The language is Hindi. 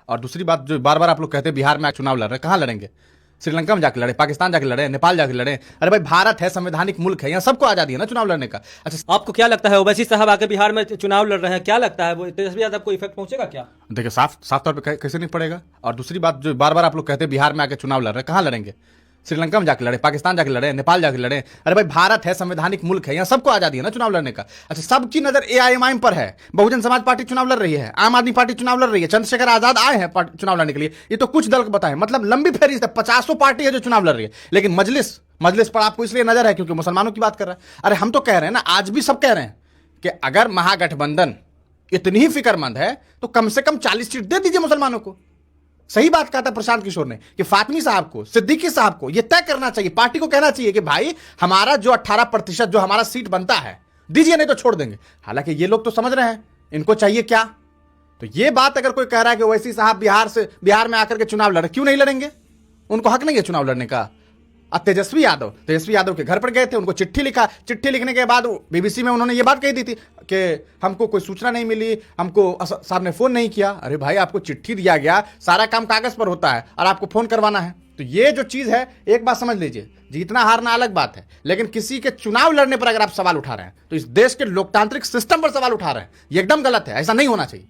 और दूसरी बात जो बार बार आप लोग कहते हैं बिहार में चुनाव लड़ रहे हैं, कहाँ लड़ेंगे? श्रीलंका में जाके लड़े, पाकिस्तान जाके लड़े, नेपाल जाके लड़े? अरे भाई भारत है, संवैधानिक मुल्क है, यहाँ सबको आजादी है ना चुनाव लड़ने का। अच्छा आपको क्या लगता है ओवैसी साहब आके बिहार में चुनाव लड़ रहे हैं, क्या लगता है वो तेजस्वी यादव को इफेक्ट पहुंचेगा क्या? देखिए साफ साफ तौर पे कैसे नहीं पड़ेगा। और दूसरी बात जो बार बार आप लोग कहते हैं बिहार में आके चुनाव लड़ रहे हैं, कहाँ लड़ेंगे? श्रीलंका में जाके लड़े, पाकिस्तान जाके लड़े, नेपाल जाके लड़े? अरे भाई भारत है, संवैधानिक मुल्क है, यहाँ सबको आजादी है ना चुनाव लड़ने का। अच्छा सबकी नजर एआईएमआईएम पर है, बहुजन समाज पार्टी चुनाव लड़ रही है, आम आदमी पार्टी चुनाव लड़ रही है, चंद्रशेखर आजाद आए हैं चुनाव लड़ने के लिए, ये तो कुछ दल बताए, मतलब लंबी फेरिस्त है, 50 पार्टी है जो चुनाव लड़ रही है। लेकिन मजलिस पर आपको इसलिए नजर है क्योंकि मुसलमानों की बात कर रहा है। अरे हम तो कह रहे हैं ना, आज भी सब कह रहे हैं कि अगर महागठबंधन इतनी ही फिक्रमंद है तो कम से कम 40 सीट दे दीजिए मुसलमानों को। सही बात कहा था प्रशांत किशोर ने कि फातमी साहब को, सिद्दीकी साहब को यह तय करना चाहिए, पार्टी को कहना चाहिए कि भाई हमारा जो 18% जो हमारा सीट बनता है दीजिए, नहीं तो छोड़ देंगे। हालांकि ये लोग तो समझ रहे हैं इनको चाहिए क्या। तो ये बात अगर कोई कह रहा है कि ओवैसी साहब बिहार में आकर के चुनाव लड़े, क्यों नहीं लड़ेंगे? उनको हक नहीं है चुनाव लड़ने का। अब तेजस्वी यादव के घर पर गए थे, उनको चिट्ठी लिखा, चिट्ठी लिखने के बाद बीबीसी में उन्होंने ये बात कही दी थी कि हमको कोई सूचना नहीं मिली, हमको साहब ने फोन नहीं किया। अरे भाई आपको चिट्ठी दिया गया, सारा काम कागज पर होता है और आपको फोन करवाना है। तो ये जो चीज है, एक बात समझ लीजिए, जीतना हारना अलग बात है, लेकिन किसी के चुनाव लड़ने पर अगर आप सवाल उठा रहे हैं तो इस देश के लोकतांत्रिक सिस्टम पर सवाल उठा रहे हैं, ये एकदम गलत है, ऐसा नहीं होना चाहिए।